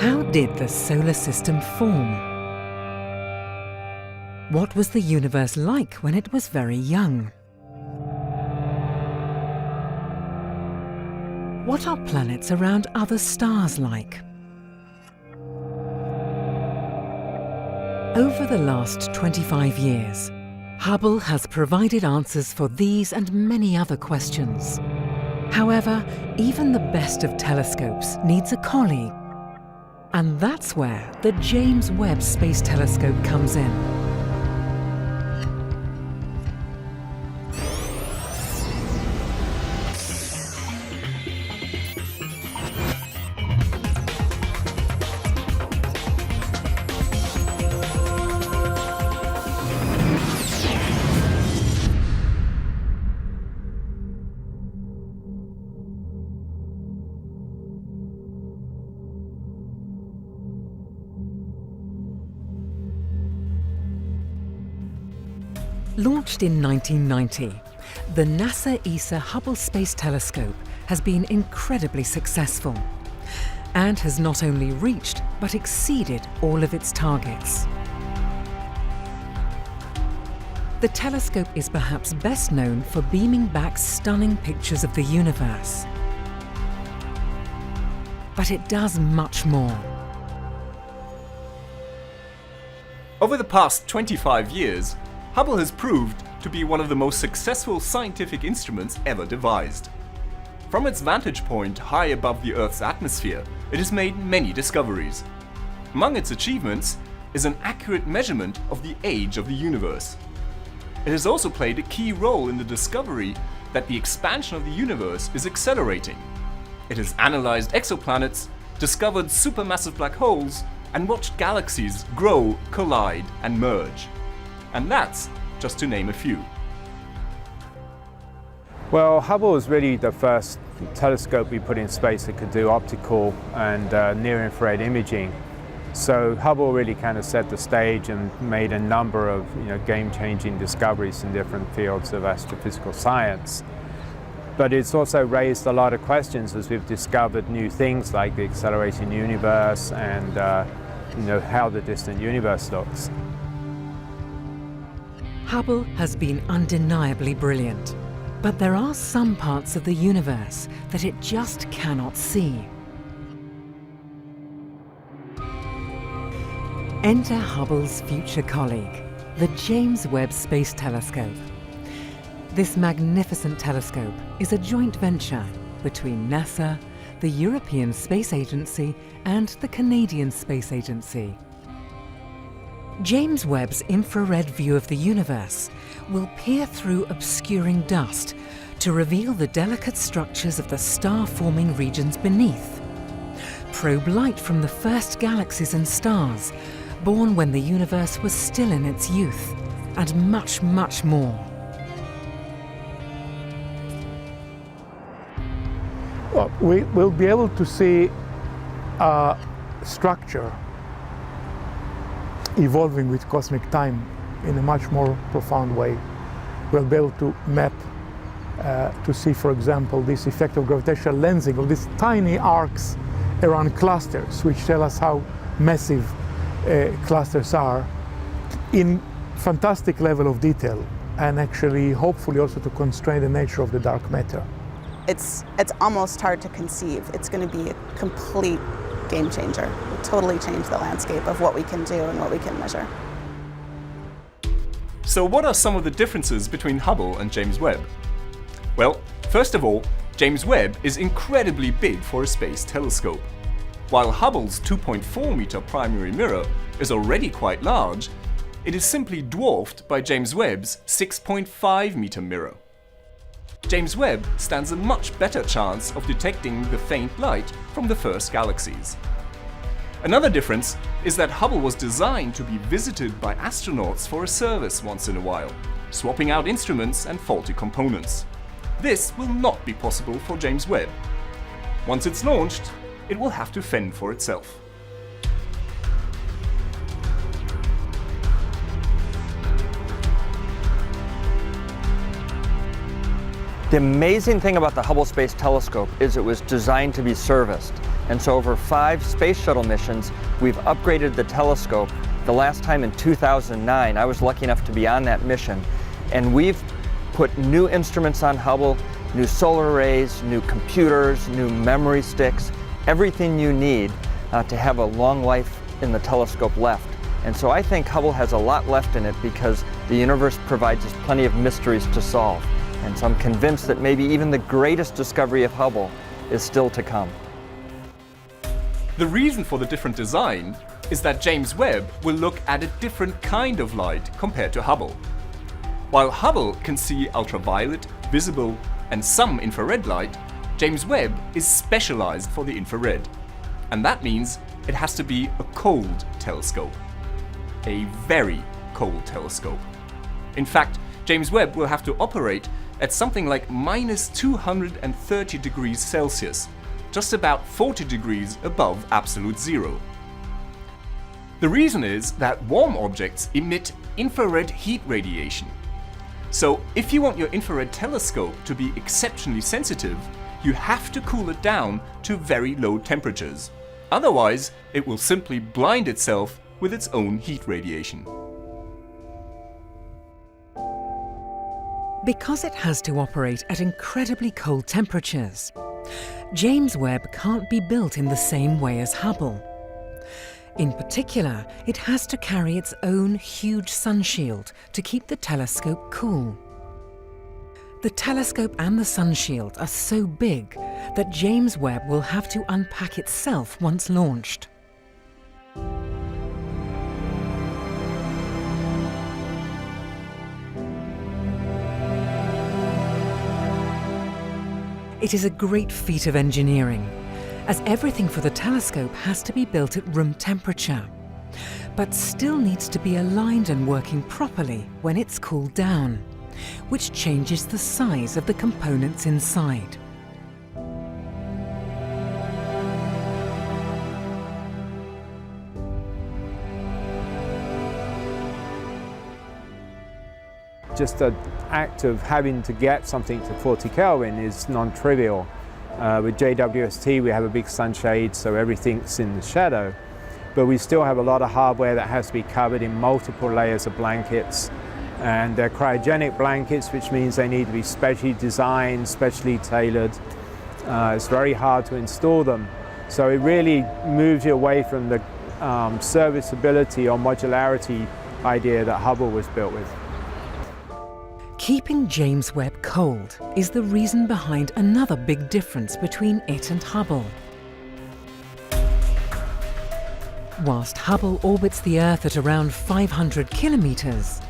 How did the solar system form? What was the universe like when it was very young? What are planets around other stars like? Over the last 25 years, Hubble has provided answers for these and many other questions. However, even the best of telescopes needs a colleague. And that's where the James Webb Space Telescope comes in. Launched in 1990, the NASA-ESA Hubble Space Telescope has been incredibly successful and has not only reached but exceeded all of its targets. The telescope is perhaps best known for beaming back stunning pictures of the universe. But it does much more. Over the past 25 years, Hubble has proved to be one of the most successful scientific instruments ever devised. From its vantage point high above the Earth's atmosphere, it has made many discoveries. Among its achievements is an accurate measurement of the age of the universe. It has also played a key role in the discovery that the expansion of the universe is accelerating. It has analyzed exoplanets, discovered supermassive black holes, and watched galaxies grow, collide, and merge. And that's just to name a few. Well, Hubble was really the first telescope we put in space that could do optical and near-infrared imaging. So Hubble really kind of set the stage and made a number of game-changing discoveries in different fields of astrophysical science. But it's also raised a lot of questions as we've discovered new things like the accelerating universe and how the distant universe looks. Hubble has been undeniably brilliant, but there are some parts of the universe that it just cannot see. Enter Hubble's future colleague, the James Webb Space Telescope. This magnificent telescope is a joint venture between NASA, the European Space Agency, and the Canadian Space Agency. James Webb's infrared view of the universe will peer through obscuring dust to reveal the delicate structures of the star-forming regions beneath. Probe light from the first galaxies and stars, born when the universe was still in its youth, and much, much more. Well, we'll be able to see structure evolving with cosmic time in a much more profound way. We'll be able to map, to see, for example, this effect of gravitational lensing of these tiny arcs around clusters, which tell us how massive clusters are in fantastic level of detail, and actually, hopefully, also to constrain the nature of the dark matter. It's almost hard to conceive. It's going to be a complete game changer. It'll totally change the landscape of what we can do and what we can measure. So what are some of the differences between Hubble and James Webb? Well, first of all, James Webb is incredibly big for a space telescope. While Hubble's 2.4 meter primary mirror is already quite large, it is simply dwarfed by James Webb's 6.5 meter mirror. James Webb stands a much better chance of detecting the faint light from the first galaxies. Another difference is that Hubble was designed to be visited by astronauts for a service once in a while, swapping out instruments and faulty components. This will not be possible for James Webb. Once it's launched, it will have to fend for itself. The amazing thing about the Hubble Space Telescope is it was designed to be serviced. And so over 5 space shuttle missions, we've upgraded the telescope. The last time in 2009, I was lucky enough to be on that mission. And we've put new instruments on Hubble, new solar arrays, new computers, new memory sticks, everything you need to have a long life in the telescope left. And so I think Hubble has a lot left in it because the universe provides us plenty of mysteries to solve. And so I'm convinced that maybe even the greatest discovery of Hubble is still to come. The reason for the different design is that James Webb will look at a different kind of light compared to Hubble. While Hubble can see ultraviolet, visible, and some infrared light, James Webb is specialized for the infrared. And that means it has to be a cold telescope. A very cold telescope. In fact, James Webb will have to operate at something like minus 230 degrees Celsius, just about 40 degrees above absolute zero. The reason is that warm objects emit infrared heat radiation. So if you want your infrared telescope to be exceptionally sensitive, you have to cool it down to very low temperatures. Otherwise, it will simply blind itself with its own heat radiation. Because it has to operate at incredibly cold temperatures, James Webb can't be built in the same way as Hubble. In particular, it has to carry its own huge sun shield to keep the telescope cool. The telescope and the sun shield are so big that James Webb will have to unpack itself once launched. It is a great feat of engineering, as everything for the telescope has to be built at room temperature, but still needs to be aligned and working properly when it's cooled down, which changes the size of the components inside. Just the act of having to get something to 40 Kelvin is non-trivial. With JWST we have a big sunshade, so everything's in the shadow, but we still have a lot of hardware that has to be covered in multiple layers of blankets, and they're cryogenic blankets, which means they need to be specially designed, specially tailored. It's very hard to install them, so it really moves you away from the serviceability or modularity idea that Hubble was built with. Keeping James Webb cold is the reason behind another big difference between it and Hubble. Whilst Hubble orbits the Earth at around 500 kilometers,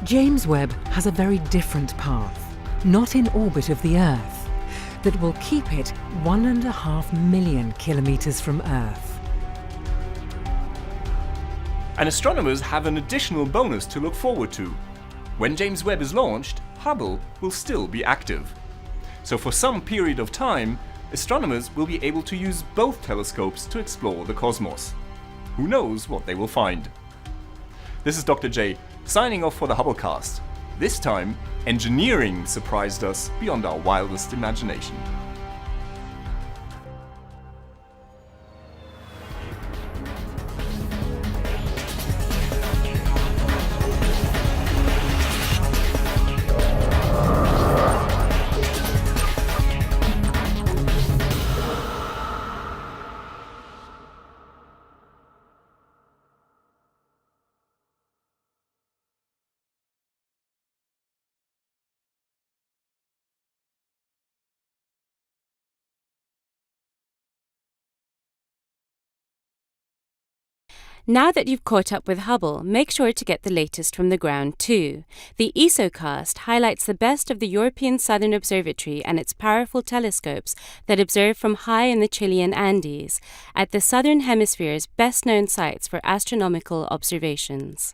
James Webb has a very different path, not in orbit of the Earth, that will keep it 1.5 million kilometers from Earth. And astronomers have an additional bonus to look forward to. When James Webb is launched, Hubble will still be active. So for some period of time, astronomers will be able to use both telescopes to explore the cosmos. Who knows what they will find? This is Dr. J, signing off for the Hubblecast. This time, engineering surprised us beyond our wildest imagination. Now that you've caught up with Hubble, make sure to get the latest from the ground too. The ESOcast highlights the best of the European Southern Observatory and its powerful telescopes that observe from high in the Chilean Andes, at the Southern Hemisphere's best-known sites for astronomical observations.